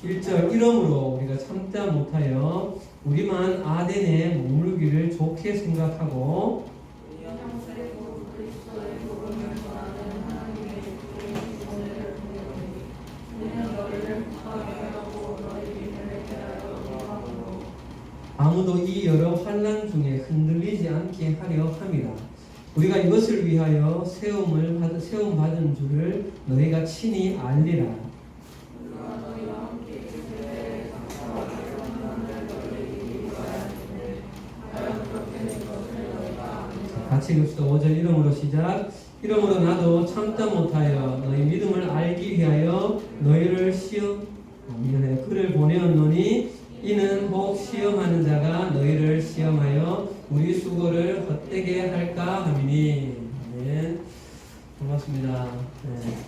1절 이러므로 우리가 참다 못하여 우리만 아덴에 머물기를 좋게 생각하고 아무도 이 여러 환난 중에 흔들리지 않게 하려 함이라. 우리가 이것을 위하여 세움 받은 줄을 너희가 친히 알리라. 같이 읽읍시다. 5절 이러므로 시작. 이러므로 나도 참다 못하여 너희 믿음을 알기 위하여 너희를 그를 보내었노니 이는 혹 시험하는 자가 너희를 시험하여 우리 수고를 헛되게 할까 함이니. 네. 반갑습니다. 네.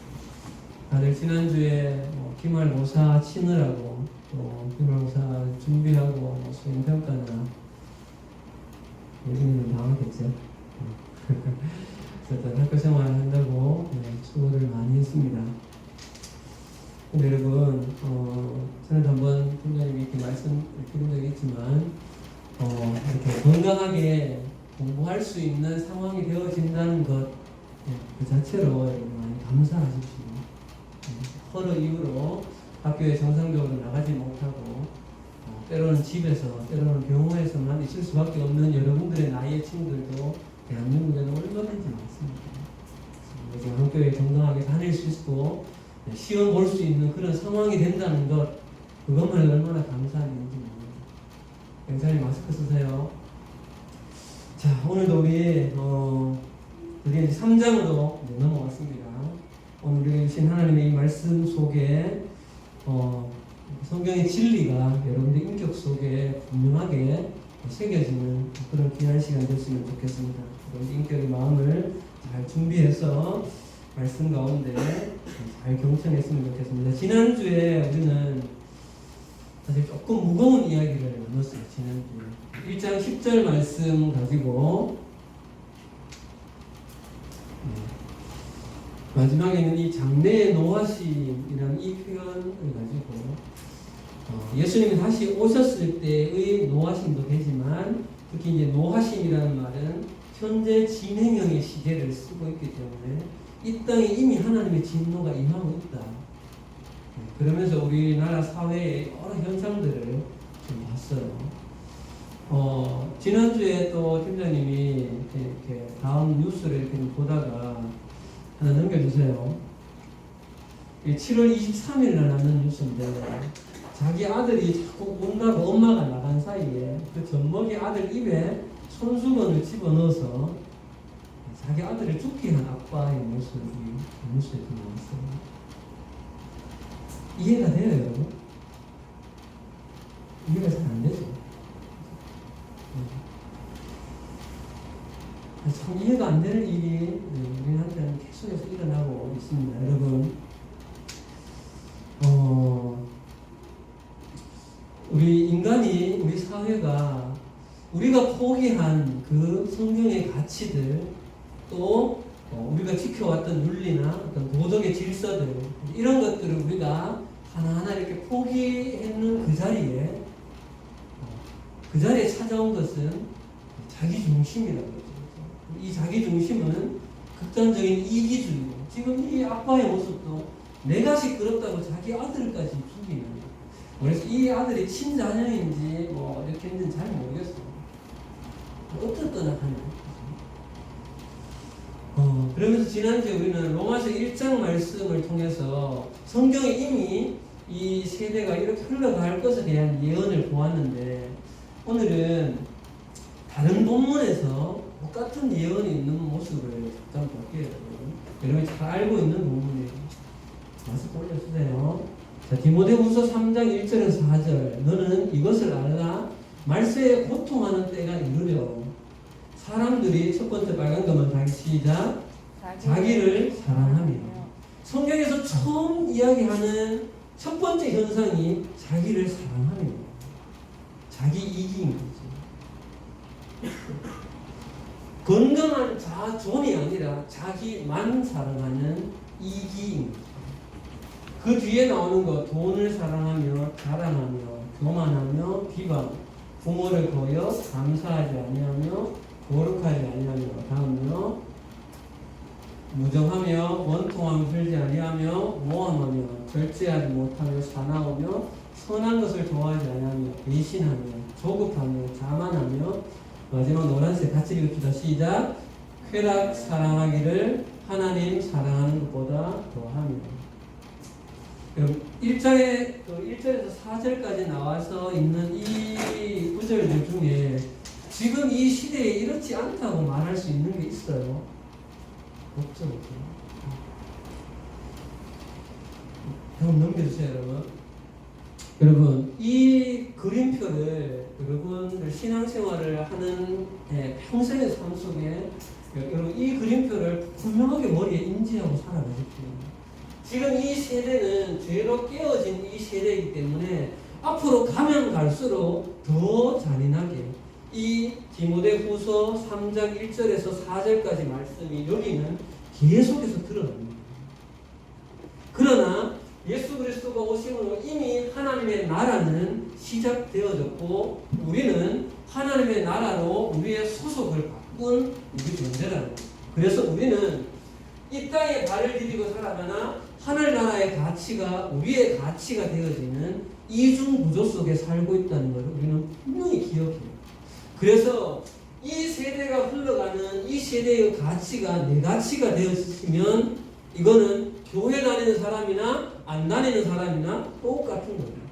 다들 지난주에 기말고사 치느라고 또 기말고사 준비하고 수행평가나 요즘에는 방학했죠. 어쨌든 학교 생활 한다고 수고를 많이 했습니다. 근데 여러분, 전에도 한번 팀장님이 이렇게 말씀드린 적이 있지만, 이렇게 건강하게 공부할 수 있는 상황이 되어진다는 것, 그 자체로 여러분 많이 감사하십시오. 허러 이후로 학교에 정상적으로 나가지 못하고, 때로는 집에서, 때로는 병원에서만 있을 수밖에 없는 여러분들의 나이의 친구들도 대한민국에는 얼마든지 많습니다. 지금 학교에 건강하게 다닐 수 있고, 시험 볼 수 있는 그런 상황이 된다는 것, 그것만 얼마나 감사한 일인지 모릅니다. 영사님 마스크 쓰세요. 자, 오늘도 우리 드디어 3장으로 넘어왔습니다. 오늘 우리가 주신 하나님의 이 말씀 속에 성경의 진리가 여러분들 인격 속에 분명하게 새겨지는 그런 귀한 시간 됐으면 좋겠습니다. 여러분들 인격의 마음을 잘 준비해서 말씀 가운데 잘 경청했으면 좋겠습니다. 지난주에 우리는 사실 조금 무거운 이야기를 나눴어요. 지난주에 1장 10절 말씀 가지고 마지막에는 이 장래의 노하심이라는 이 표현을 가지고 예수님이 다시 오셨을 때의 노하심도 되지만 특히 이제 노하심이라는 말은 현재 진행형의 시제를 쓰고 있기 때문에 이 땅에 이미 하나님의 진노가 임하고 있다. 그러면서 우리나라 사회의 여러 현상들을 좀 봤어요. 지난주에 또 팀장님이 이렇게 다음 뉴스를 이렇게 보다가 하나 넘겨주세요. 7월 23일 날 나는 뉴스인데 자기 아들이 자꾸 운다고 엄마가 나간 사이에 그 젖먹이 아들 입에 손수건을 집어넣어서 자기 아들을 죽게 한 아빠의 모습이 뉴스에 나왔어요. 이해가 돼요, 여러분? 이해가 잘 안 되죠? 참 이해가 안 되는 일이 우리한테는 계속해서 일어나고 있습니다. 여러분, 우리 인간이, 우리 사회가 우리가 포기한 그 성경의 가치들 또 우리가 지켜왔던 윤리나 어떤 도덕의 질서들 이런 것들을 우리가 하나하나 이렇게 포기했는 그 자리에 찾아온 것은 자기 중심이라고 그러죠. 이 자기 중심은 극단적인 이기주의고 지금 이 아빠의 모습도 내가 시끄럽다고 자기 아들까지 죽이는 그래서 이 아들이 친자녀인지 뭐 이렇게 했는지 잘 모르겠어요. 어떻거나 하는. 그러면서 지난주에 우리는 로마서 1장 말씀을 통해서 성경에 이미 이 세대가 이렇게 흘러갈 것에 대한 예언을 보았는데 오늘은 다른 본문에서 똑같은 예언이 있는 모습을 잠깐 볼게요. 여러분이 잘 알고 있는 본문이에요. 마스크 올려주세요. 자, 디모데후서 3장 1절에서 4절 너는 이것을 알라 말세에 고통하는 때가 이르려 사람들이 첫 번째 빨간 것만 다시 시작 자기를 사랑하며 성경에서 처음 이야기하는 첫 번째 현상이 자기를 사랑하며 자기 이기인 거죠. 건강한 자존이 아니라 자기만 사랑하는 이기인 거죠. 그 뒤에 나오는 거 돈을 사랑하며 자랑하며 교만하며 비방 부모를 거여 감사하지 아니하며 거룩하지 아니하며 다음요 무정하며 원통함 들지 아니하며 모함하며 절제하지 못하며 사나우며 선한 것을 좋아하지 아니하며 배신하며 조급하며 자만하며 마지막 노란색 같이 읽읍시다. 시작. 쾌락 사랑하기를 하나님 사랑하는 것보다 더하며. 1절에서 4절까지 나와서 있는 이 구절들 중에 지금 이 시대에 이렇지 않다고 말할 수 있는 게 있어요? 없죠. 한번 넘겨주세요, 여러분. 여러분, 이 그림표를 여러분들 신앙생활을 하는 평생의 삶 속에 여러분 이 그림표를 분명하게 머리에 인지하고 살아가십시오. 지금 이 세대는 죄로 깨어진 이 세대이기 때문에 앞으로 가면 갈수록 더 잔인하게 이 디모데후서 3장 1절에서 4절까지 말씀이 여기는 계속해서 드러납니다. 그러나 예수 그리스도가 오심으로 이미 하나님의 나라는 시작되어졌고 우리는 하나님의 나라로 우리의 소속을 바꾼 우리 존재라는 거예요. 그래서 우리는 이 땅에 발을 디디고 살아가나 하늘나라의 가치가 우리의 가치가 되어지는 이중 구조 속에 살고 있다는 것을 우리는 분명히 기억해요. 그래서 이 세대가 흘러가는 이 세대의 가치가 내 가치가 되어지면 이거는 교회 다니는 사람이나 안 다니는 사람이나 똑같은 거예요.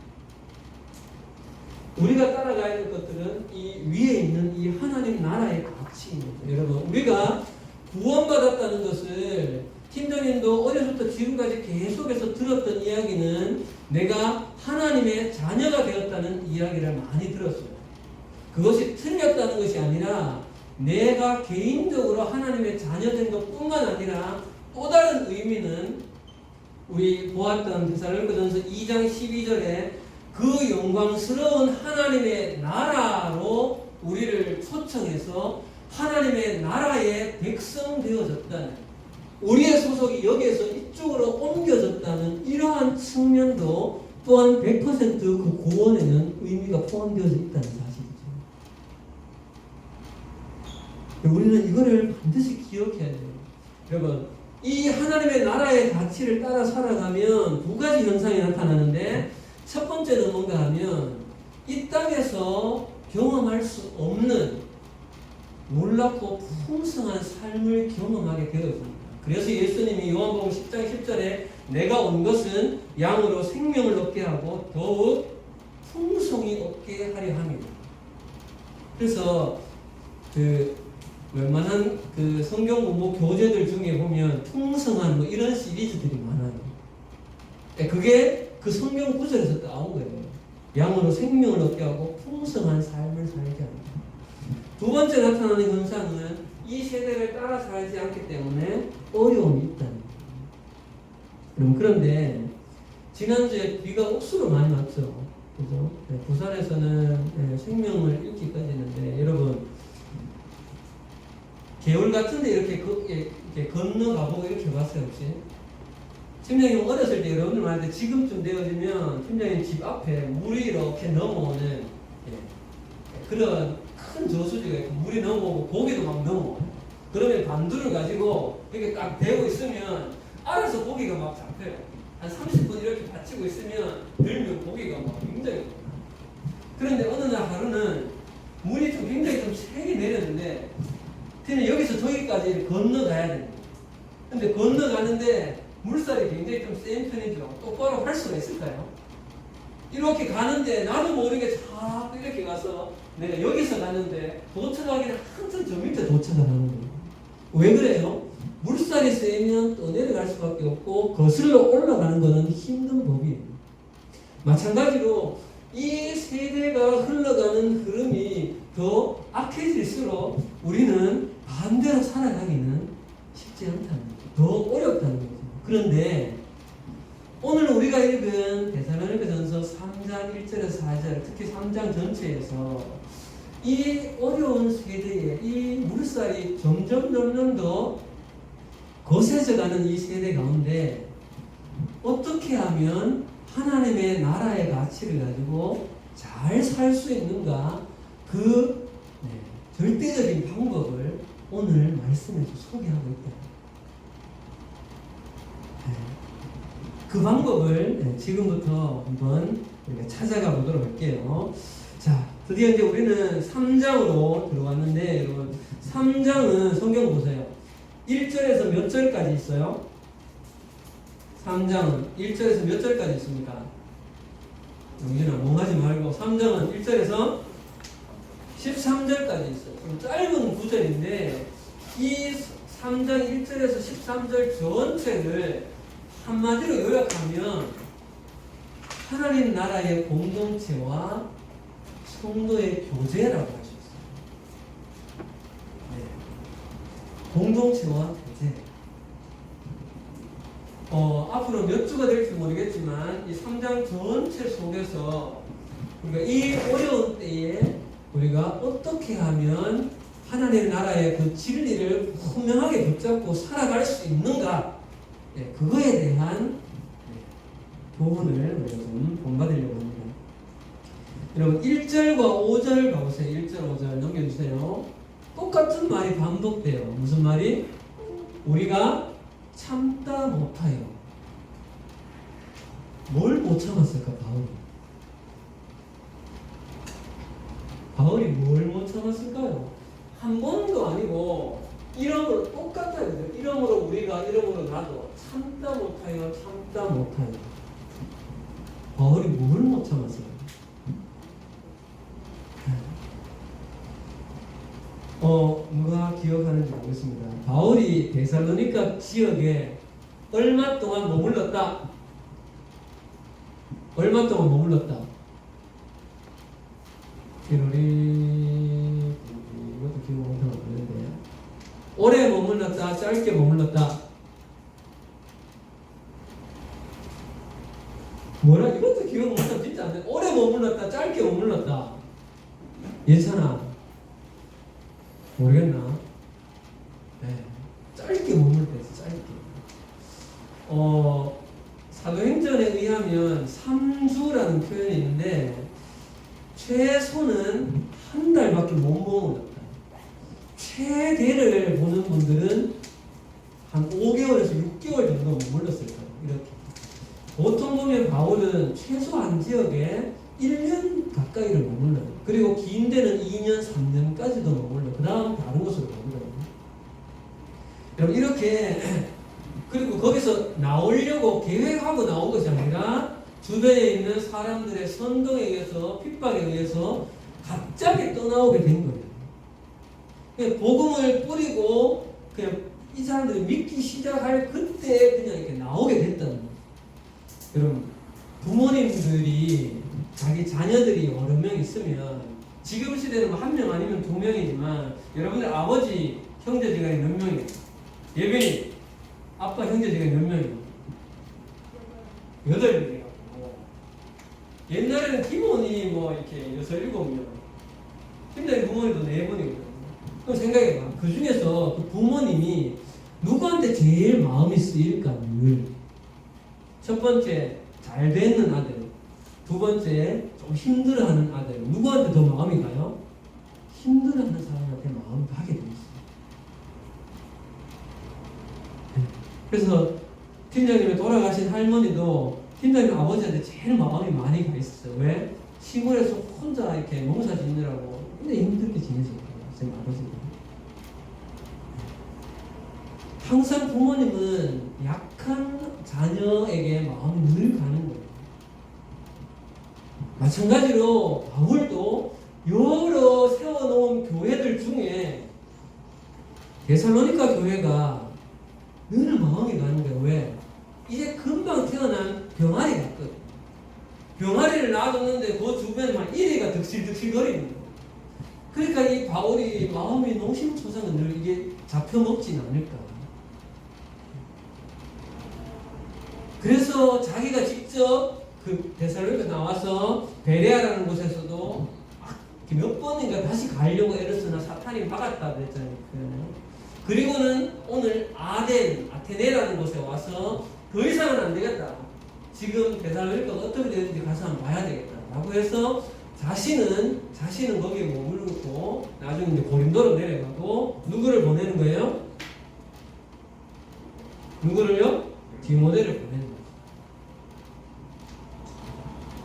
우리가 따라가야 될 것들은 이 위에 있는 이 하나님 나라의 가치입니다. 여러분, 우리가 구원받았다는 것을 팀장님도 어려서부터 지금까지 계속해서 들었던 이야기는 내가 하나님의 자녀가 되었다는 이야기를 많이 들었어요. 그것이 틀렸다는 것이 아니라 내가 개인적으로 하나님의 자녀된 것뿐만 아니라 또 다른 의미는 우리 보았던 데살로니가전서 2장 12절에 그 영광스러운 하나님의 나라로 우리를 초청해서 하나님의 나라의 백성 되어졌다는 우리의 소속이 여기에서 이쪽으로 옮겨졌다는 이러한 측면도 또한 100%그 구원에는 의미가 포함되어져 있다는 사실이죠. 우리는 이거를 반드시 기억해야 돼요. 여러분, 이 하나님의 나라의 가치를 따라 살아가면 두 가지 현상이 나타나는데 첫 번째는 뭔가 하면 이 땅에서 경험할 수 없는 놀랍고 풍성한 삶을 경험하게 되어집니다. 그래서 예수님이 요한복음 10장 10절에 내가 온 것은 양으로 생명을 얻게 하고 더욱 풍성히 얻게 하려 함이다. 그래서 웬만한 성경 공부 교재들 중에 보면 풍성한 뭐 이런 시리즈들이 많아요. 그게 그 성경 구절에서 나온 거예요. 양으로 생명을 얻게 하고 풍성한 삶을 살게 합니다. 두 번째 나타나는 현상은 이 세대를 따라 살지 않기 때문에 어려움이 있다는 거예요. 그런데 지난주에 비가 억수로 많이 왔죠. 그죠? 부산에서는 생명을 잃기까지 했는데 여러분 개울 같은데 이렇게 건너가보고 이렇게 봤어요 혹시? 팀장님 어렸을 때 여러분들 말하는데 지금쯤 되어지면 팀장님 집 앞에 물이 이렇게 넘어오는 그런 큰 저수지가 있고 물이 넘어오고 고기도 막 넘어와요. 그러면 반두를 가지고 이렇게 딱 대고 있으면 알아서 고기가 막 잡혀요. 한 30분 이렇게 받치고 있으면 들면 고기가 막 굉장히 많아요. 그런데 어느 날 하루는 물이 좀 굉장히 좀 세게 내렸는데 그냥 여기서 저기까지 건너가야 됩니다. 근데 건너가는데 물살이 굉장히 좀 센 편이죠. 똑바로 할 수가 있을까요? 이렇게 가는데 나도 모르게 자꾸 이렇게 가서 내가 여기서 가는데 도착하기는 항상 저 밑에 도착을 하는 거예요. 왜 그래요? 물살이 세면 또 내려갈 수밖에 없고 거슬러 올라가는 것은 힘든 법이에요. 마찬가지로 이 세대가 흘러가는 흐름이 더 악해질수록 우리는 반대로 살아가기는 쉽지 않다는 거죠. 더 어렵다는 거죠. 그런데 오늘 우리가 읽은 데살로니가전서 3장 1절에서 4절, 특히 3장 전체에서 이 어려운 세대에 이 물살이 점점 더 거세져가는 이 세대 가운데 어떻게 하면 하나님의 나라의 가치를 가지고 잘 살 수 있는가, 그 절대적인 방법을 오늘 말씀에서 소개하고 있다. 그 방법을 지금부터 한번 우리가 찾아가 보도록 할게요. 자, 드디어 이제 우리는 3장으로 들어왔는데, 여러분, 3장은 성경 보세요. 1절에서 몇 절까지 있어요? 3장은 1절에서 몇 절까지 있습니까? 영진아, 멍하지 말고 3장은 1절에서 13절까지 있어요. 좀 짧은 구절인데 이 3장 1절에서 13절 전체를 한마디로 요약하면 하나님 나라의 공동체와 성도의 교제라고 할 수 있어요. 공동체와 교제. 앞으로 몇 주가 될지 모르겠지만 이 3장 전체 속에서 우리가 이 어려운 때에 우리가 어떻게 하면 하나님의 나라의 그 진리를 분명하게 붙잡고 살아갈 수 있는가, 그거에 대한 교훈을 우리가 좀 본받으려고 합니다. 여러분 1절과 5절 가보세요. 1절 5절 넘겨주세요. 똑같은 말이 반복돼요. 무슨 말이? 우리가 참다 못하여. 뭘 못 참았을까, 바울이 뭘 못 참았을까요? 한 번도 아니고 이러므로 똑같아요. 이러므로 우리가, 이러므로 나도 참다 못하여. 바울이 뭘 못 참았어요? 누가 기억하는지 모르겠습니다. 바울이 데살로니가 지역에 얼마 동안 머물렀다? 이것도 기억 못하면 없는데, 오래 머물렀다, 짧게 머물렀다. 이것도 기억 못하면 진짜 안 돼. 오래 머물렀다, 짧게 머물렀다. 예찬아, 모르겠나? 짧게 머물렀다, 짧게. 사도행전에 의하면 3주라는 표현이 있는데, 최소는 한 달밖에 못 머물렀다. 최대를 보는 분들은 한 5개월에서 6개월 정도 머물렀을 거예요. 이렇게. 보통 보면 바울은 최소 한 지역에 1년 가까이를 머물러요. 그리고 긴 데는 2년, 3년까지도 머물러요. 그 다음 다른 곳으로 머물러요. 여러분, 이렇게, 그리고 거기서 나오려고 계획하고 나온 것이 아니라 주변에 있는 사람들의 선동에 의해서, 핍박에 의해서 갑자기 떠나오게 된 거예요. 그냥 복음을 뿌리고 그냥 이 사람들이 믿기 시작할 그때 그냥 이렇게 나오게 됐다는 거예요. 여러분, 부모님들이 자기 자녀들이 여러 명 있으면, 지금 시대는 한 명 아니면 2명이지만 여러분들 아버지 형제지간이 몇 명이에요? 예빈이 아빠 형제지간이 몇 명이에요? 8명이에요. 옛날에는 기본이 이렇게 6, 7명, 팀장님 부모님도 4분이거든요. 그럼 생각해봐. 그 중에서 그 부모님이 누구한테 제일 마음이 쓰일까? 첫 번째, 잘 되는 아들. 두 번째, 좀 힘들어하는 아들. 누구한테 더 마음이 가요? 힘들어하는 사람한테 마음이 가게 돼 있어요. 그래서 팀장님이 돌아가신 할머니도 팀장님 아버지한테 제일 마음이 많이 가 있었어요. 왜? 시골에서 혼자 이렇게 농사 짓느라고 굉장히 힘들게 지내셨거든요. 제 아버지가. 항상 부모님은 약한 자녀에게 마음이 늘 가는 거예요. 마찬가지로 바울도 여러 세워놓은 교회들 중에 데살로니가 교회가 늘 마음이 가는 거예요. 왜? 이제 금방 태어난 병아리 같거든. 병아리를 낳아줬는데 그 주변에 막 이래가 득실득실 거리는 거예요. 그러니까 이 바울이 마음이 노심초사는 늘 이게 잡혀먹진 않을까. 그래서 자기가 직접 그 데살로니가 나와서 베레아라는 곳에서도 몇 번인가 다시 가려고 애를 쓰나 사탄이 막았다 그랬잖아요. 그리고는 오늘 아테네라는 곳에 와서 더 이상은 안 되겠다. 지금 데살로니가가 어떻게 되는지 가서 한번 봐야 되겠다라고 해서 자신은 거기에 머물고 나중에 이제 고린도로 내려가고 누구를 보내는 거예요? 누구를요? 디모데를 보내는 거예요.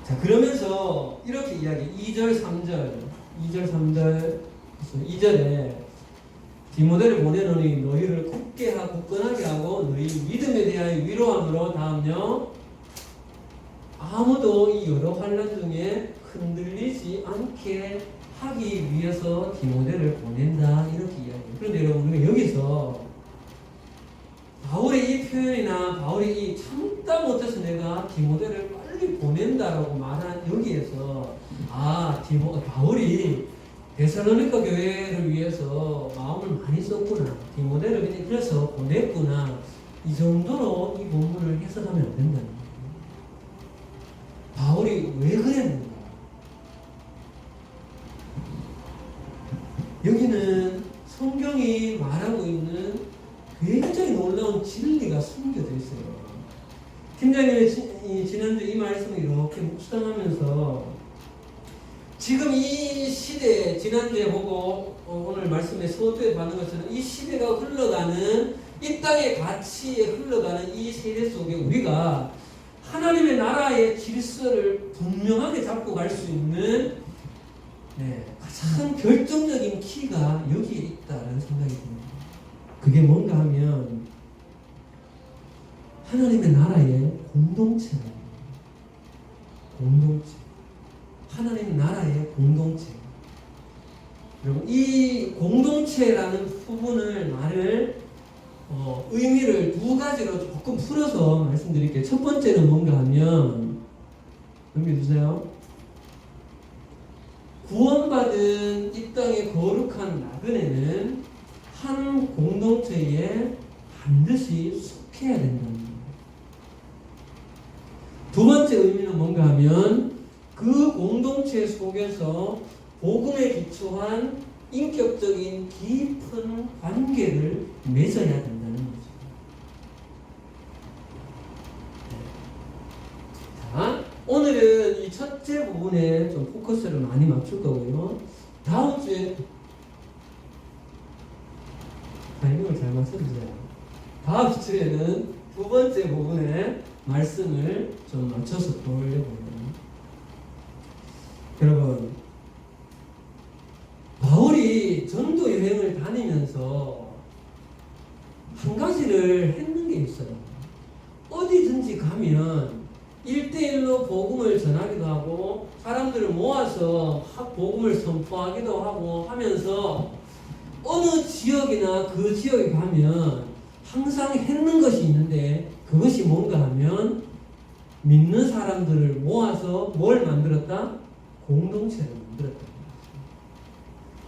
자, 그러면서 이렇게 이야기 2절 3절 2절에 디모데를 보내노니 너희를 굳건하게 하고 너희 믿음에 대하여 위로함으로 다음요 아무도 이 여러 환난 중에 흔들리지 않게 하기 위해서 디모데를 보낸다 이렇게 이야기해요. 그런데 여러분 우리가 여기서 바울의 이 표현이나 바울이 이 참다 못해서 내가 디모데를 빨리 보낸다라고 말한 여기에서 바울이 데살로니가 교회를 위해서 마음을 많이 썼구나. 디모데를 그냥 그래서 보냈구나. 이 정도로 이 본문을 해석하면 안 된다는 거예요. 바울이 왜 그랬는가? 여기는 성경이 말하고 있는 굉장히 놀라운 진리가 숨겨져 있어요. 팀장님이 지난주 이 말씀을 이렇게 묵상하면서 지금 이 시대, 지난주에 보고 오늘 말씀에 서두에 받는 것처럼 이 시대가 흘러가는 이 땅의 가치에 흘러가는 이 세대 속에 우리가 하나님의 나라의 질서를 분명하게 잡고 갈 수 있는 가장 결정적인 키가 여기에 있다는 생각이 듭니다. 그게 뭔가 하면 하나님의 나라의 공동체. 하나님 나라의 공동체. 여러분 이 공동체라는 부분을 의미를 두 가지로 조금 풀어서 말씀드릴게요. 첫 번째는 뭔가 하면 넘겨주세요. 구원받은 이 땅의 거룩한 나그네는 한 공동체에 반드시 속해야 된다는 거예요. 두 번째 의미는 뭔가 하면 그 공동체 속에서 복음에 기초한 인격적인 깊은 관계를 맺어야 된다는 거죠. 자, 오늘은 이 첫째 부분에 좀 포커스를 많이 맞출 거고요. 다음 주에 타이밍을 잘 맞춰주세요. 다음 주에는 두 번째 부분에 말씀을 좀 맞춰서 보려고 해요. 여러분, 바울이 전도 여행을 다니면서 한 가지를 했는 게 있어요. 어디든지 가면 1대1로 복음을 전하기도 하고 사람들을 모아서 복음을 선포하기도 하고 하면서 어느 지역이나 그 지역에 가면 항상 했는 것이 있는데 그것이 뭔가 하면 믿는 사람들을 모아서 뭘 만들었다? 공동체를 만들었다.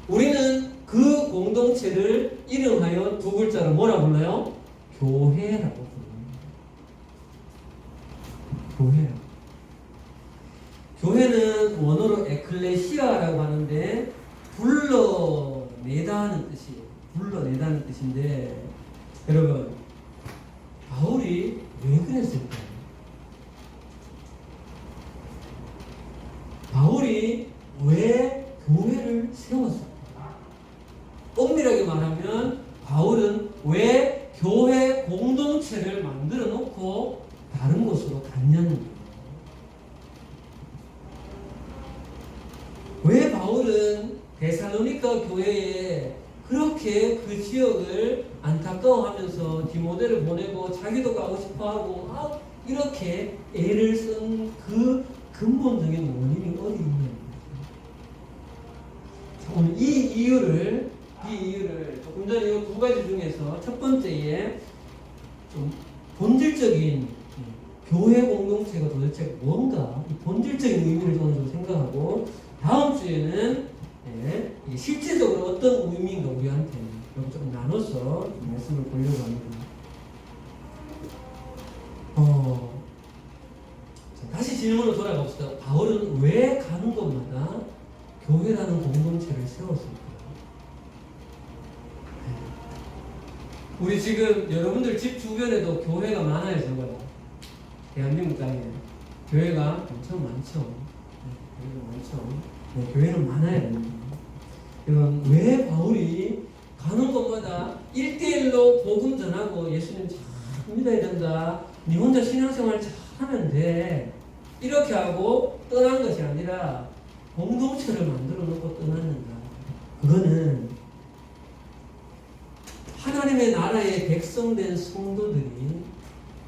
우리는 그 공동체를 이름하여 두 글자로 뭐라 불러요? 교회라고 부릅니다. 교회는 원어로 에클레시아라고 하는데 불러내다는 뜻이에요. 불러내다는 뜻인데 여러분 바울이 왜 그랬을까요? 바울이 왜 교회를 세웠을까요? 엄밀하게 말하면 바울은 왜 교회 공동체를 만들어 놓고 다른 곳으로 갔냐는 거예요. 왜 바울은 데살로니가 교회에 그렇게 그 지역을 안타까워하면서 디모데를 보내고 자기도 가고 싶어하고 이렇게 애를 쓴 그 근본적인 원인이 어디 있냐는 거예요. 오늘 이 이유를 조금 전에 이 두 가지 중에서 첫 번째에 좀 본질적인 교회 공동체가 도대체 뭔가 이 본질적인 의미를 좀 생각하고 다음 주에는 실제적으로 어떤 의미인가 우리한테 좀 나눠서 말씀을 보려고 합니다. 다시 질문으로 돌아갑시다. 바울은 왜 가는 곳마다 교회라는 공동체를 세웠을까? 우리 지금 여러분들 집 주변에도 교회가 많아요, 적어요. 대한민국 땅에. 교회가 엄청 많죠. 교회가 많죠. 교회는 많아야 됩니다. 여러분, 왜 바울이 가는 곳마다 1대1로 복음 전하고 예수님 잘 믿어야 된다. 네 혼자 신앙생활 잘 하면 돼. 이렇게 하고 떠난 것이 아니라 공동체를 만들어 놓고 떠났는가. 그거는 하나님의 나라의 백성된 성도들이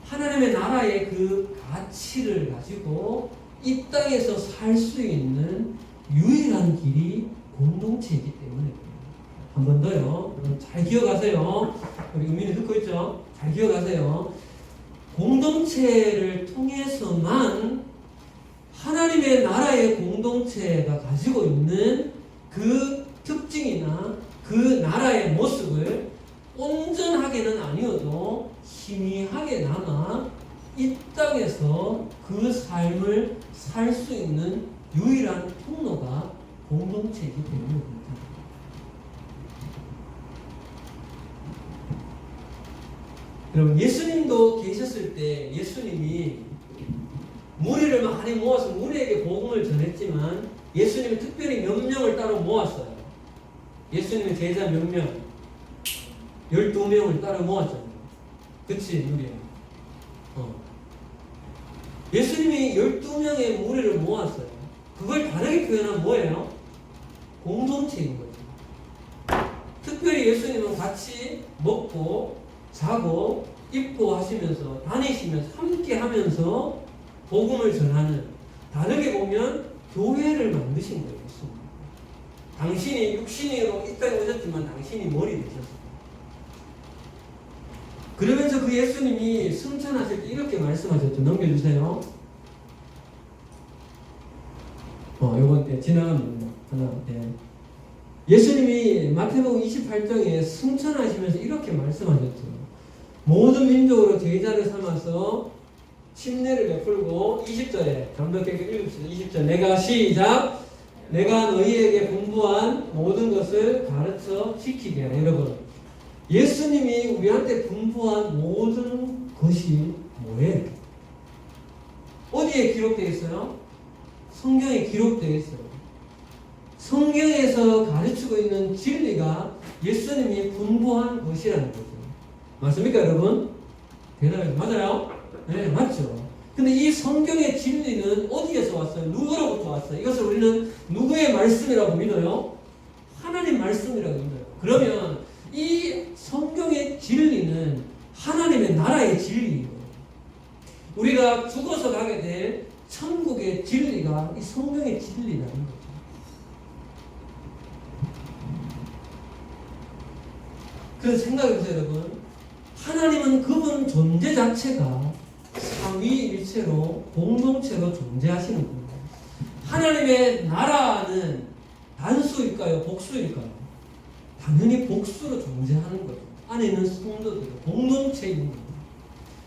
하나님의 나라의 그 가치를 가지고 이 땅에서 살 수 있는 유일한 길이 공동체이기 때문에 한 번 더요. 여러분 잘 기억하세요. 우리 의민이 듣고 있죠? 잘 기억하세요. 공동체를 통해서만 하나님의 나라의 공동체가 가지고 있는 그 특징이나 그 나라의 모습을 온전하게는 아니어도 희미하게나마 이 땅에서 그 삶을 살 수 있는 유일한 통로가 공동체이기 때문입니다. 여러분, 예수님도 계셨을 때 예수님이 무리를 많이 모아서 무리에게 복음을 전했지만 예수님이 특별히 몇 명을 따로 모았어요. 예수님의 제자 몇 명? 12명을 따로 모았잖아요. 그치, 무리야. 예수님이 12명의 무리를 모았어요. 그걸 다르게 표현하면 뭐예요? 공동체인 거죠. 특별히 예수님은 같이 먹고 자고 입고 하시면서 다니시면서 함께 하면서 복음을 전하는, 다르게 보면 교회를 만드신 거예요. 당신이 육신으로 이 땅에 오셨지만 당신이 머리 되셨어요. 그러면서 그 예수님이 승천하실 때 이렇게 말씀하셨죠. 넘겨주세요. 요건 지나갑니다. 하나, 예수님이 마태복음 28장에 승천하시면서 이렇게 말씀하셨죠. 모든 민족으로 제자를 삼아서 침례를 베풀고 20절에 강력하게 읽읍시다. 20절 내가 시작 내가 너희에게 분부한 모든 것을 가르쳐 지키게 하라. 여러분, 예수님이 우리한테 분부한 모든 것이 뭐예요? 어디에 기록되어 있어요? 성경에 기록되어 있어요. 성경에서 가르치고 있는 진리가 예수님이 분부한 것이라는 거죠. 맞습니까, 여러분? 대답해. 맞아요? 네, 맞죠. 근데 이 성경의 진리는 어디에서 왔어요? 누구로부터 왔어요? 이것을 우리는 누구의 말씀이라고 믿어요? 하나님 말씀이라고 믿어요. 그러면 이 성경의 진리는 하나님의 나라의 진리예요. 우리가 죽어서 가게 될 천국의 진리가 이 성경의 진리라는 거죠. 그래서 생각해보세요, 여러분. 하나님은 그분 존재 자체가 삼위일체로 공동체로 존재하시는 겁니다. 하나님의 나라는 단수일까요? 복수일까요? 당연히 복수로 존재하는 거죠. 안에 있는 성도들, 공동체인 겁니다.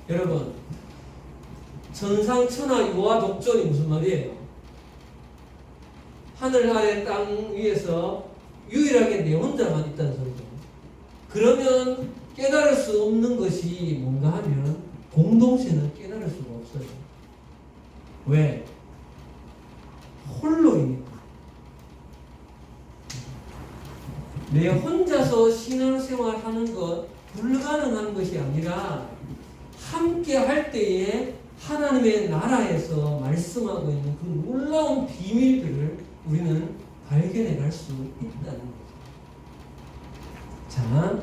여러분, 천상천하 유아 독존이 무슨 말이에요? 하늘 아래 땅 위에서 유일하게 내 혼자만 있다는 소리죠. 그러면 깨달을 수 없는 것이 뭔가 하면 공동체는 깨달을 수가 없어요. 왜? 홀로이니까. 내 혼자서 신앙생활 하는 것 불가능한 것이 아니라 함께 할 때에 하나님의 나라에서 말씀하고 있는 그 놀라운 비밀들을 우리는 발견해 갈 수 있다는 거죠. 자,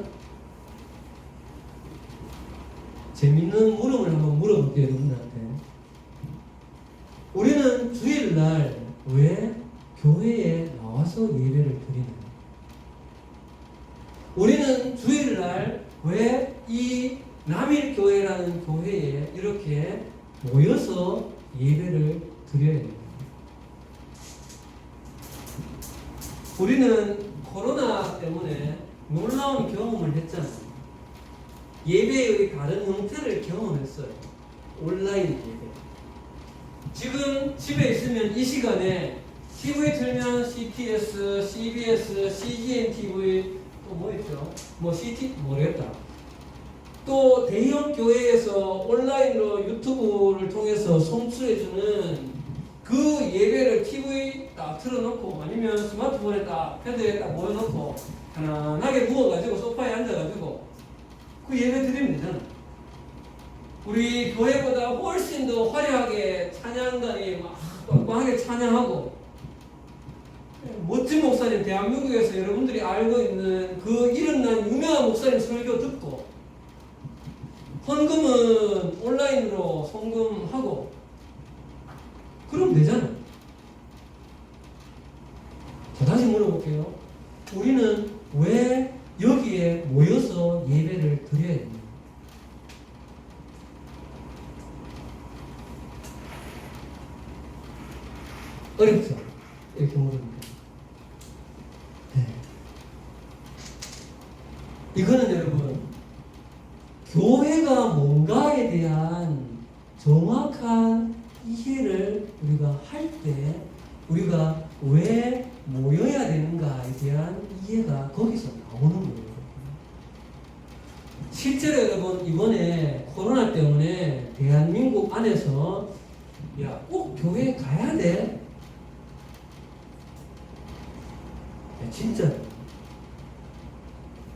재밌는 물음을 한번 물어볼게요, 여러분들한테. 우리는 주일날 왜 교회에 나와서 예배를 드리나요? 우리는 주일날 왜 이 남일교회라는 교회에 이렇게 모여서 예배를 드려야 됩니다? 우리는 코로나 때문에 놀라운 경험을 했잖아요. 예배의 다른 형태를 경험했어요. 온라인 예배. 지금 집에 있으면 이 시간에 TV 틀면 CTS, CBS, CGN TV 또 뭐 있죠? 뭐 CT 모르겠다. 또 또 대형 교회에서 온라인으로 유튜브를 통해서 송출해주는 그 예배를 TV 딱 틀어놓고 아니면 스마트폰에 딱 패드에 딱 모여놓고 편안하게 누워가지고 소파에 앉아가지고 그 예배 드리면 되잖아. 우리 교회보다 훨씬 더 화려하게 찬양단이 막 빵빵하게 찬양하고 멋진 목사님, 대한민국에서 여러분들이 알고 있는 그 이름난 유명한 목사님 설교 듣고 헌금은 온라인으로 송금하고 그러면 되잖아. 자, 다시 물어볼게요. 우리는 왜 여기에 모여서 예배를 드려야 되냐? 어렵죠? 이렇게 물어보니까. 네. 이거는 여러분, 교회가 뭔가에 대한 정확한 이해를 우리가 할 때 우리가 왜 모여야 되는가에 대한 이해가 거기서 나오는 거예요. 실제로 여러분 이번에 코로나 때문에 대한민국 안에서 야, 꼭 교회 가야 돼? 야, 진짜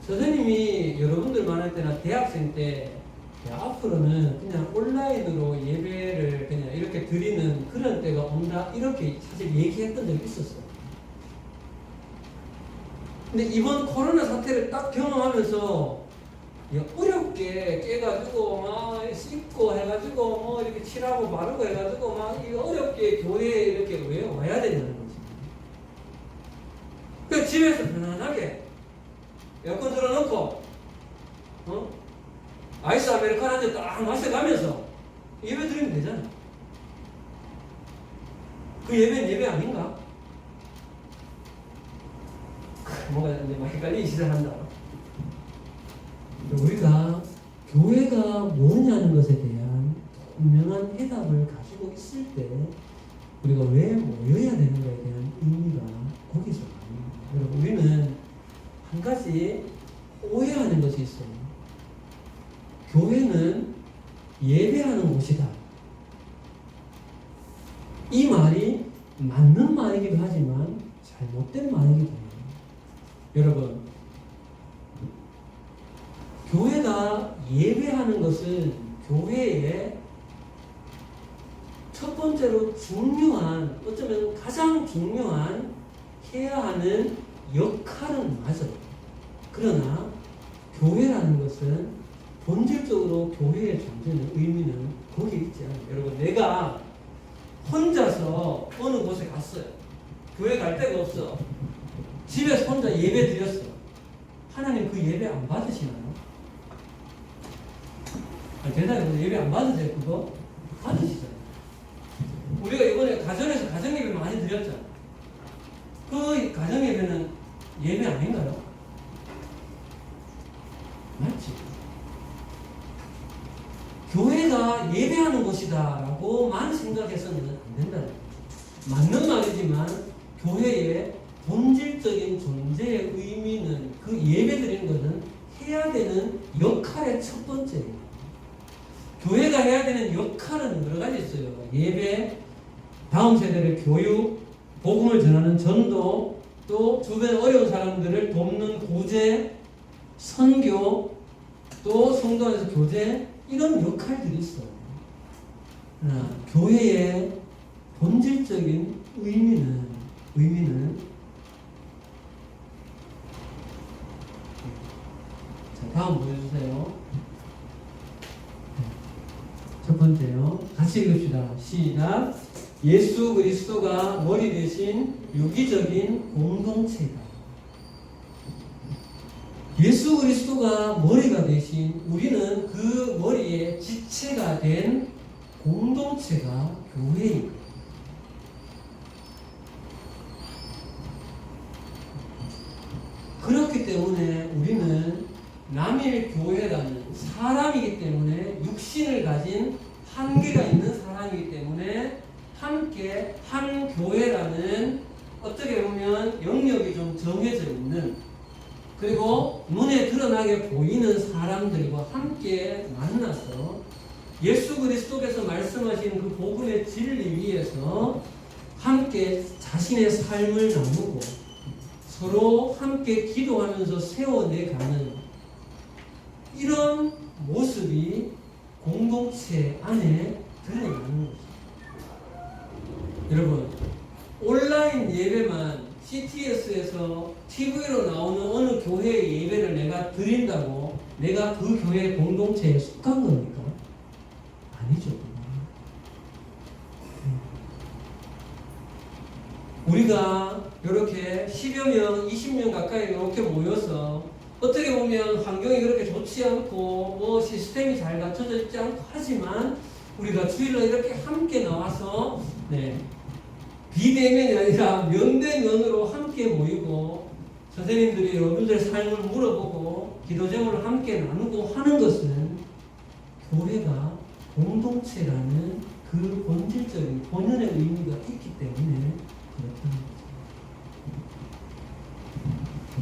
선생님이 여러분들 만날 때나 대학생 때 야, 앞으로는 그냥 온라인으로 예배를 그냥 이렇게 드리는 그런 때가 온다 이렇게 사실 얘기했던 적이 있었어요. 근데 이번 코로나 사태를 딱 경험하면서 야, 어렵게 깨가지고 막 씻고 해가지고 뭐 이렇게 칠하고 바르고 해가지고 막 이거 어렵게 교회에 이렇게 왜 와야 되냐는 거지. 그 집에서 편안하게 에어컨 틀어놓고 아이스 아메리카노 한 잔 딱 마셔가면서 예배 드리면 되잖아. 그 예배는 예배 아닌가? 뭔가 이제 막 헷갈리기 시작한다. 우리가 교회가 뭐냐는 것에 대한 분명한 해답을 가지고 있을 때 우리가 왜 모여야 되는가에 대한 의미가 거기서 나옵니다. 여러분, 우리는 한 가지 오해하는 것이 있어요. 교회는 예배하는 곳이다. 이 말이 맞는 말이기도 하지만 잘못된 말이기도 해요. 여러분, 교회가 예배하는 것은 교회의 첫 번째로 중요한, 어쩌면 가장 중요한 해야 하는 역할은 맞아요. 그러나 교회라는 것은 본질적으로 교회의 존재는 의미는 거기에 있지 않아요. 여러분, 내가 혼자서 어느 곳에 갔어요. 교회 갈 데가 없어. 집에서 혼자 예배 드렸어. 하나님 그 예배 안 받으시나요? 대단히 예배 안 받으세요? 그거? 받으시잖아요. 우리가 이번에 가정에서 가정예배 많이 드렸잖아요. 그 가정예배는 예배 아닌가요? 맞지? 교회가 예배하는 곳이다 라고만 생각해서는 안 된다는 거죠. 맞는 말이지만 교회의 본질적인 존재의 의미는 그 예배 드리는 것은 해야 되는 역할의 첫 번째예요. 교회가 해야 되는 역할은 여러 가지 있어요. 예배, 다음 세대를 교육, 복음을 전하는 전도, 또 주변 어려운 사람들을 돕는 구제, 선교, 또 성도 안에서 교제, 이런 역할들이 있어요. 그러나 교회의 본질적인 의미는 자, 다음 보여주세요. 첫 번째요. 같이 읽읍시다. 시작. 예수 그리스도가 머리 대신 유기적인 공동체다. 예수 그리스도가 머리가 되신 우리는 그 머리의 지체가 된 공동체가 교회인 거예요. 그렇기 때문에 우리는 남일교회라는 사람이기 때문에 육신을 가진 한계가 있는 사람이기 때문에 함께 한 교회라는 어떻게 보면 영역이 좀 정해져 있는 그리고 눈에 드러나게 보이는 사람들과 함께 만나서 예수 그리스도께서 말씀하신 그 복음의 진리 위에서 함께 자신의 삶을 나누고 서로 함께 기도하면서 세워내가는 이런 모습이 공동체 안에 드러나는 것입니다. 여러분, 온라인 예배만 CTS에서 TV로 나오는 어느 교회의 예배를 내가 드린다고 내가 그 교회 공동체에 속한 겁니까? 아니죠. 우리가 이렇게 10여 명, 20명 가까이 이렇게 모여서 어떻게 보면 환경이 그렇게 좋지 않고 뭐 시스템이 잘 갖춰져 있지 않고 하지만 우리가 주일날 이렇게 함께 나와서 비대면이 아니라 면대면으로 함께 모이고 선생님들이 여러분들의 삶을 물어보고 기도 제목을 함께 나누고 하는 것은 교회가 공동체라는 그 본질적인 본연의 의미가 있기 때문에 그렇다는 거죠.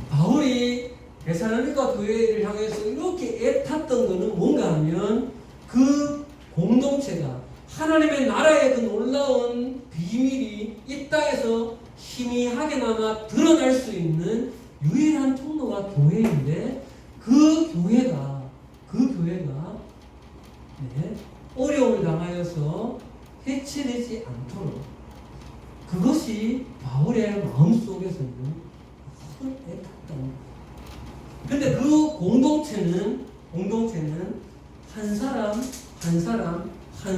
바울이 데살로니가 교회를 향해서 이렇게 애탔던 것은 뭔가 하면 그 공동체가 하나님의 나라의 그 놀라운 비밀이 이 땅에서 희미하게나마 드러날 수 있는 유일한 통로가 교회인데 그 교회가 어려움을 당하여서 해체되지 않도록 그것이 바울의 마음속에서는 큰 애탔던 거예요. 근데 그 공동체는 한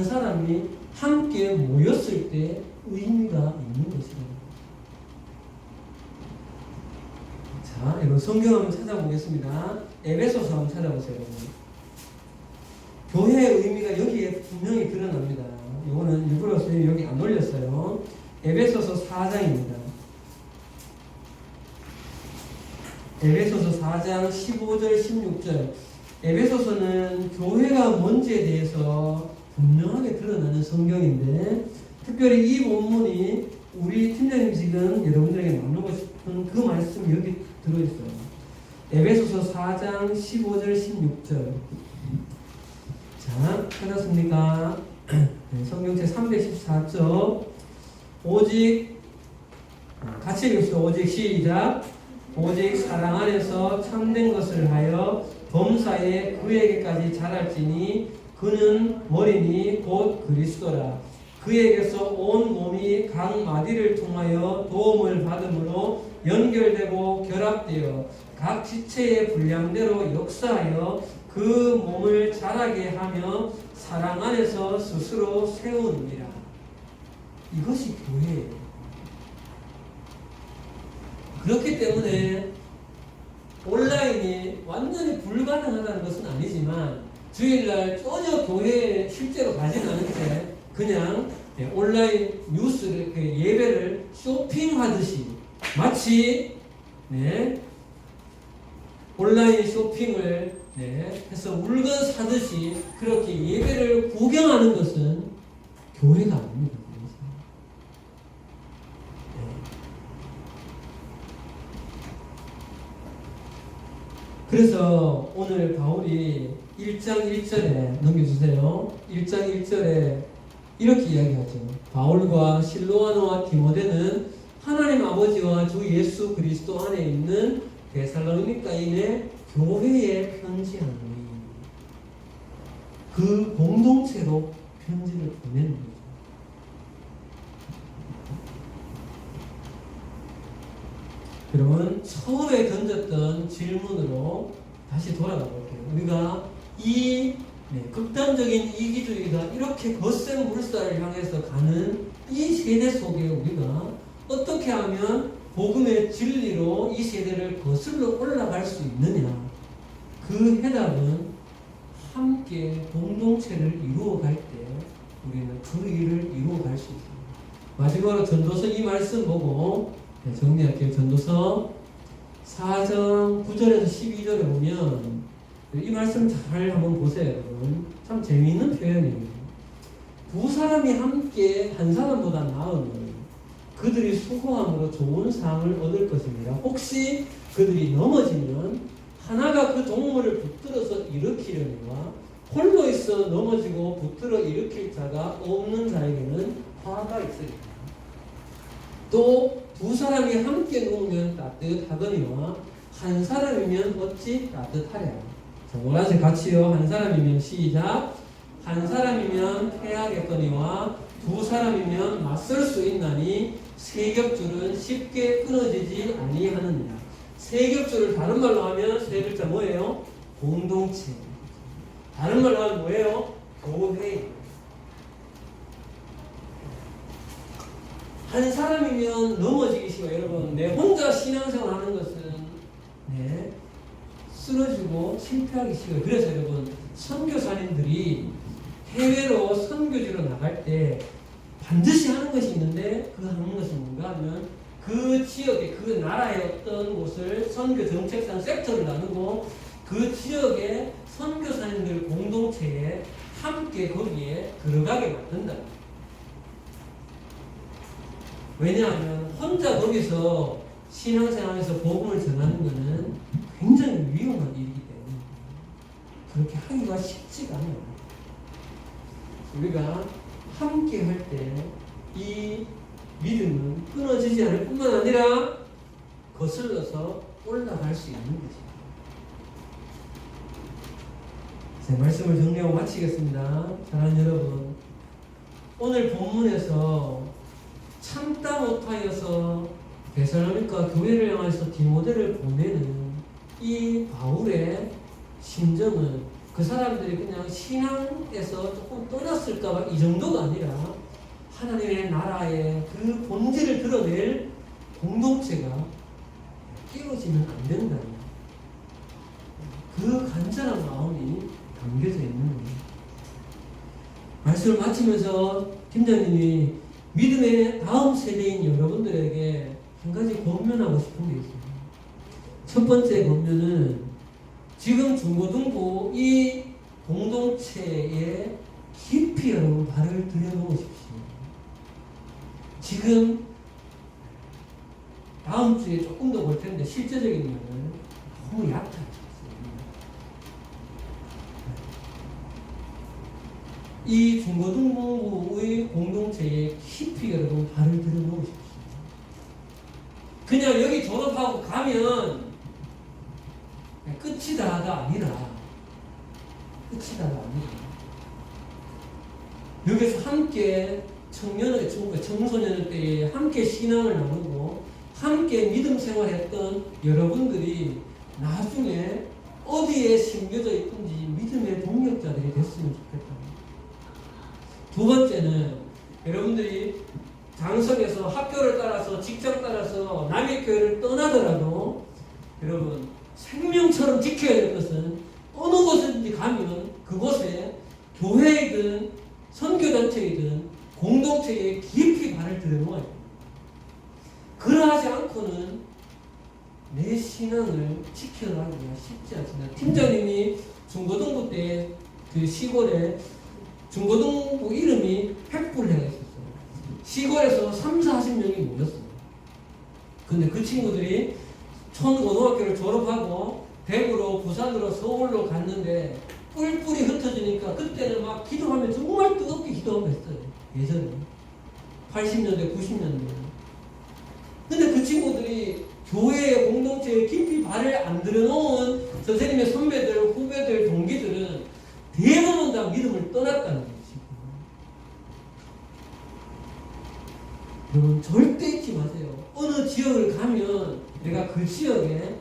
사람이 함께 모였을 때 의미가 있는 것이다. 자, 여러분 성경 한번 찾아보겠습니다. 에베소서 한번 찾아보세요. 교회의 의미가 여기에 분명히 드러납니다. 이거는 일부러 여기 안 올렸어요. 에베소서 4장입니다. 에베소서 4장 15절 16절. 에베소서는 교회가 뭔지에 대해서 분명하게 드러나는 성경인데 특별히 이 본문이 우리 팀장님 지금 여러분들에게 나누고 싶은 그 말씀이 여기 들어있어요. 에베소서 4장 15절 16절. 자, 찾았습니까? 성경책 314쪽. 오직 같이 읽읍시다. 오직 시작. 오직 사랑 안에서 참된 것을 하여 범사에 그에게까지 자랄지니 그는 머리니 곧 그리스도라. 그에게서 온 몸이 각 마디를 통하여 도움을 받음으로 연결되고 결합되어 각 지체의 분량대로 역사하여 그 몸을 자라게 하며 사랑 안에서 스스로 세우느니라. 이것이 교회예요. 그렇기 때문에 온라인이 완전히 불가능하다는 것은 아니지만 주일날 전혀 교회에 실제로 가지는 않은데 그냥 온라인 뉴스를 예배를 쇼핑하듯이 마치 온라인 쇼핑을 해서 물건 사듯이 그렇게 예배를 구경하는 것은 교회가 아닙니다. 그래서 오늘 바울이 1장 1절에 넘겨주세요. 1장 1절에 이렇게 이야기하죠. 바울과 실로아노와 디모데는 하나님 아버지와 주 예수 그리스도 안에 있는 데살로니가인의 교회에 편지하노니 그 공동체로 편지를 보내는 거죠. 여러분 처음에 던졌던 질문으로 다시 돌아가 볼게요. 우리가 이 극단적인 이기주의가 이렇게 거센 물살을 향해서 가는 이 세대 속에 우리가 어떻게 하면 복음의 진리로 이 세대를 거슬러 올라갈 수 있느냐? 그 해답은 함께 공동체를 이루어갈 때 우리는 그 일을 이루어갈 수 있습니다. 마지막으로 전도서 이 말씀 보고 정리할게요. 전도서 4장 9절에서 12절에 보면 이 말씀 잘 한번 보세요. 여러분. 참 재미있는 표현이에요. 두 사람이 함께 한 사람보다 나으면 그들이 수고함으로 좋은 상을 얻을 것입니다. 혹시 그들이 넘어지면 하나가 그 동물을 붙들어서 일으키려니와 홀로 있어 넘어지고 붙들어 일으킬 자가 없는 자에게는 화가 있으리라. 또 두 사람이 함께 누우면 따뜻하거니와 한 사람이면 어찌 따뜻하랴. 자, 노란색 같이요. 한 사람이면 시작. 한 사람이면 패하겠거니와 두 사람이면 맞설 수 있나니 세 겹줄은 쉽게 끊어지지 아니하느니라. 세 겹줄을 다른 말로 하면 세 글자 뭐예요? 공동체. 다른 말로 하면 뭐예요? 교회. 한 사람이면 넘어지기 쉬워. 여러분, 내 혼자 신앙생활 하는 것은 쓰러지고 실패하기 쉬워요. 그래서 여러분, 선교사님들이 해외로 선교지로 나갈 때 반드시 하는 것이 있는데 그 하는 것이 뭔가 하면 그 지역의 그 나라의 어떤 곳을 선교 정책상 섹터를 나누고 그 지역의 선교사님들 공동체에 함께 거기에 들어가게 만든다. 왜냐하면 혼자 거기서 신앙생활에서 복음을 전하는 것은 굉장히 위험한 일이기 때문에 그렇게 하기가 쉽지가 않아요. 우리가 함께 할 때 이 믿음은 끊어지지 않을 뿐만 아니라 거슬러서 올라갈 수 있는 것입니다. 제 말씀을 정리하고 마치겠습니다. 사랑하는 여러분, 오늘 본문에서 참다 못하여서 데살로니가 교회를 향해서 디모데를 보내는 이 바울의 심정은 그 사람들이 그냥 신앙에서 조금 떠났을까봐 이 정도가 아니라 하나님의 나라의 그 본질을 드러낼 공동체가 깨어지면 안 된다. 그 간절한 마음이 담겨져 있는 거예요. 말씀을 마치면서 팀장님이 믿음의 다음 세대인 여러분들에게 한 가지 권면하고 싶은 게 있습니다. 첫 번째 권면은 지금 중고등부 이 공동체에 깊이 여러분 발을 들여놓으십시오. 지금 다음 주에 조금 더 볼 텐데 실제적인 면은 너무 약하죠. 이 중고등부의 공동체에 깊이 여러분 발을 들여놓으십시오. 그냥 여기 졸업하고 가면 끝이다가 아니라 여기서 함께 청소년 때에 함께 신앙을 나누고 함께 믿음 생활했던 여러분들이 나중에 어디에 심겨져 있든지 믿음의 동력자들이 됐으면 좋겠다. 두 번째는 여러분들이 장성에서 학교를 따라서 직장 따라서 남의 교회를 떠나더라도 여러분 생명처럼 지켜야 될 것은 어느 곳든지 가면 그곳에 교회이든 선교단체이든 공동체에 깊이 발을 들여놓아야 됩니다. 그러하지 않고는 내 신앙을 지켜나가기가 쉽지 않습니다. 팀장님이 중고등부 때 그 시골에 중고등부 이름이 횃불회가 있었어요. 시골에서 30-40명이 모였어요. 근데 그 친구들이 초고등학교를 졸업하고 대구로, 부산으로, 서울로 갔는데 뿔뿔이 흩어지니까 그때는 막 기도하면 정말 뜨겁게 기도하고 했어요. 예전에 80년대, 90년대. 근데 그 친구들이 교회의 공동체에 깊이 발을 안 들여놓은 선생님의 선배들, 후배들, 동기들은 대부분 다 믿음을 떠났다는 거죠. 여러분 절대 잊지 마세요. 어느 지역을 가면 내가 그 지역에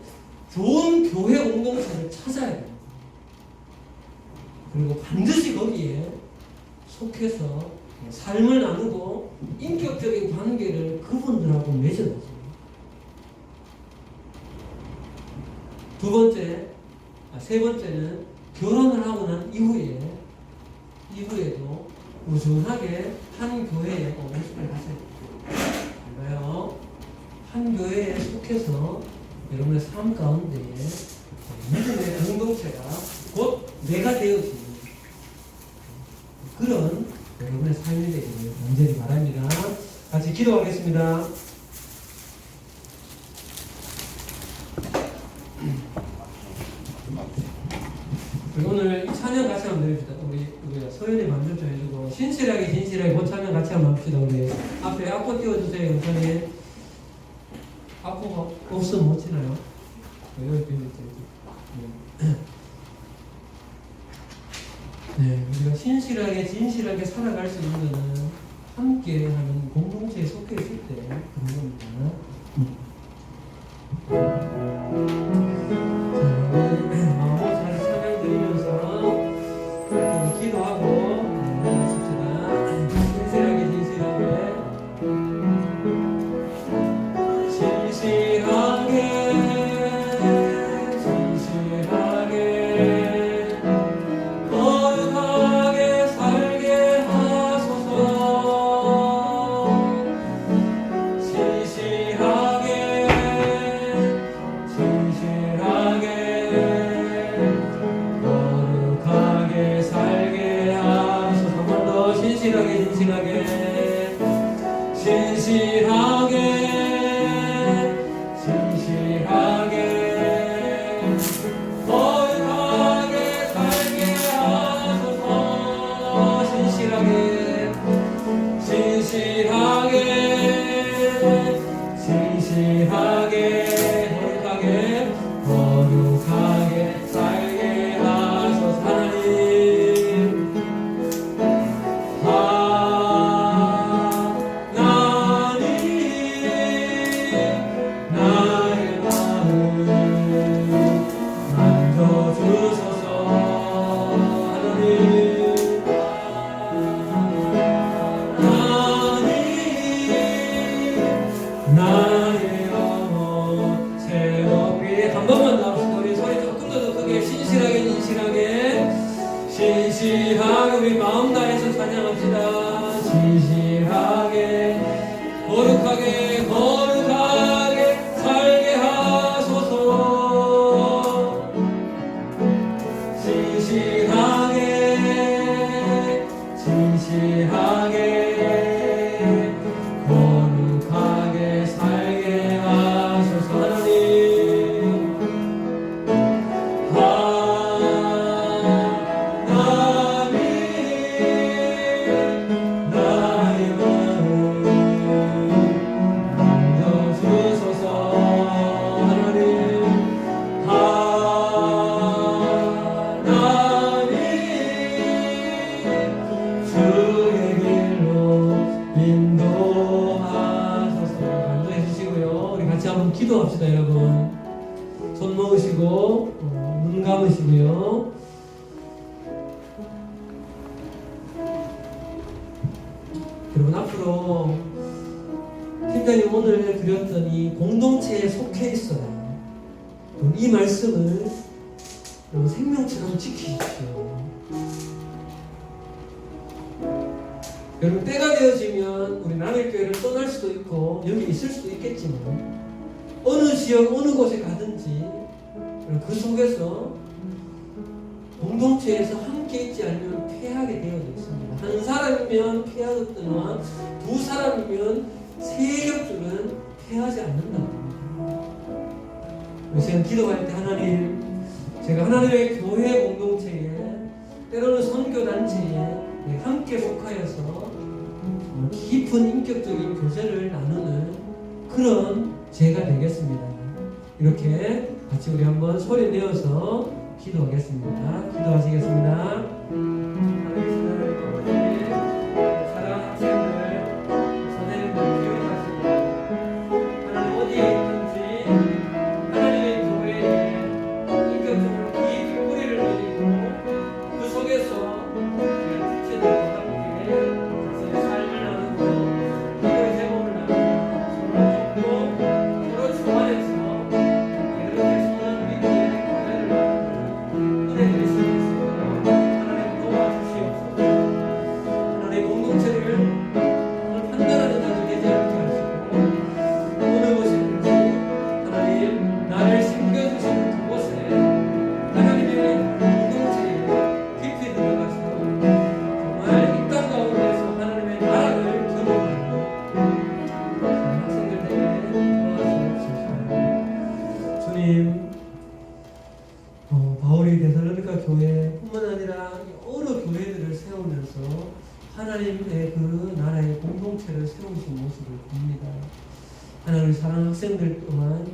좋은 교회 공동체를 찾아야 돼요. 그리고 반드시 거기에 속해서 삶을 나누고 인격적인 관계를 그분들하고 맺어야죠. 세 번째는 결혼을 하고 난 이후에도 꾸준하게 한 교회에 모습을 하세요. 그런가요? 한 교회에 속해서 여러분의 삶 가운데에 믿음의 공동체가 곧 내가 되어지는 그런 여러분의 삶이 되기를 간절히 바랍니다. 같이 기도하겠습니다. 오늘 이 찬양 같이 한번 드립시다. 우리 서연이 만들 좀 해주고 신실하게 그 찬양 같이 한번 합시다. 우리 앞에 악보 띄워주세요. 영상에 악보가 없으면 못 치나요? 여기 네, 우리가 신실하게 진실하게 살아갈 수 있는 것은 함께하는 공동체에 속해 있을 때 그런 겁니다. 자, 잘 찬양 드리면서 기도하고 있습시다. 진실하게 거룩하게 살게 진실하게 우리 마음 다해서 찬양합시다. 진실하게 거룩하게 살게 하소서. 진실하게 거룩하게 살게 하소서. 기도합시다. 여러분 손 놓으시고 눈 감으시고요. 여러분 앞으로 팀장님 오늘 드렸던 이 공동체에 속해 있어요. 이 말씀을 여러분 생명처럼 지키십시오. 여러분 때가 되어지면 우리 남일교회를 떠날 수도 있고 여기 있을 수도 있겠지만 어느 지역 어느 곳에 가든지 그 속에서 공동체에서 함께 있지 않으면 패하게 되어 있습니다. 한 사람이면 패하였거나 두 사람이면 세 겹줄은 패하지 않는다. 제가 기도할 때 하나님, 제가 하나님의 교회 공동체에 때로는 선교단체에 함께 속하여서 깊은 인격적인 교제를 나누는 그런 제가 되겠습니다. 이렇게 같이 우리 한번 소리 내어서 기도하겠습니다. 기도하시겠습니다. 사랑하는 학생들, 선생님들 기억하십니다. 하나님 어디에 있든지 하나님의 교회에 인격적으로 깊이 뿌리를 내리고 그 속에서 지체들과 함께 삶을 나누고 기도의 제목을 나누고 서로 돕고 하나님 도와주시고 가셔서 하나님의 그 나라의 공동체를 세우신 모습을 봅니다. 하나님을 사랑하는 학생들 또한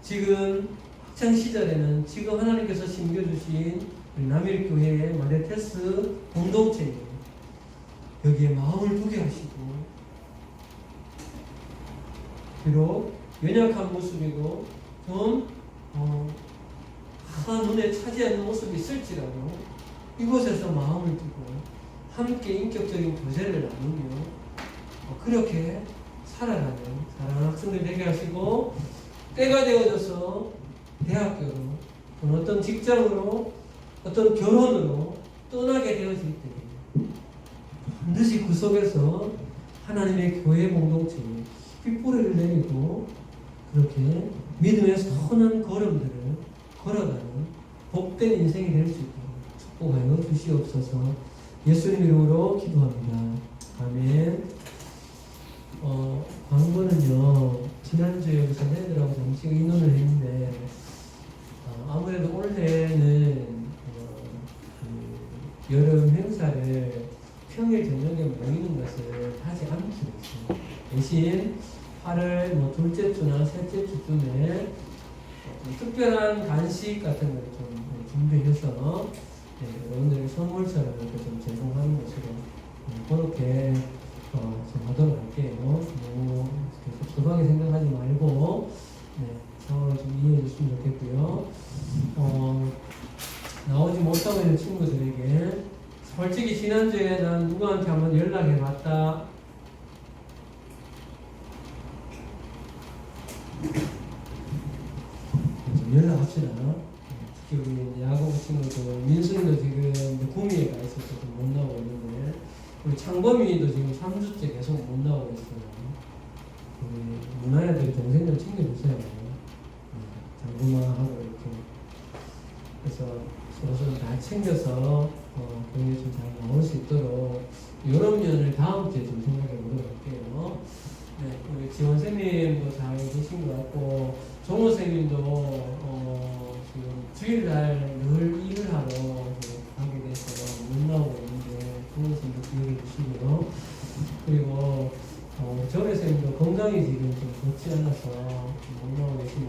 지금 학창 시절에는 지금 하나님께서 심겨주신 남일교회의 마레테스 공동체예요. 여기에 마음을 두게 하시고, 비록 연약한 모습이고 좀 눈에 차지하는 모습이 있을지라도 이곳에서 마음을 두고 함께 인격적인 교제를 나누며 그렇게 살아가는 사랑하는 학생들 되게 하시고, 때가 되어져서 대학교로 또는 어떤 직장으로 어떤 결혼으로 떠나게 되어질 때 반드시 그 속에서 하나님의 교회 공동체에 핏뿌리를 내리고 그렇게 믿음의 선한 걸음들을 걸어가는 복된 인생이 될 수 있도록 축복하여 주시옵소서. 예수님 이름으로 기도합니다. 아멘. 광고는요, 지난주에 우리 선생님들하고 잠시 의논을 했는데, 아무래도 올해는 여름 행사를 평일 저녁에 모이는 것을 하지 않기로 했어요. 대신 8월 둘째 주나 셋째 주쯤에 특별한 간식 같은 걸 좀 준비해서 여러분들의 선물처럼 이렇게 좀 제공하는 것으로 그렇게 좀 하도록 할게요. 너무 섭섭하게 생각하지 말고 서로 좀 이해해 주시면 좋겠고요. 나오지 못하고 있는 친구들에게 솔직히 지난주에 난 누구한테 한번 연락해 봤다. 좀 연락합시다. 특히 우리 야구 친구들, 민수이도 지금 구미에 가 있어서 좀 못 나오고 있는데, 우리 창범이도 지금 3주째 계속 못 나오고 있어요. 우리 누나애들 동생들 챙겨주세요. 장구마하고 이렇게. 그래서 서로 다 챙겨서 교회 좀 잘 나올 수 있도록 여름연을 다음 주에 좀 생각해 보도록 할게요. 네, 우리 지원쌤님도 잘 계신 것 같고, 종호쌤님도 지금 주일날 늘 일을 하러 가게 돼서 못 나오고 있는데 종호쌤도 기억해 주시고요. 그리고 정혜쌤도 건강이 지금 좀 좋지 않아서 못 나오고 계십니다.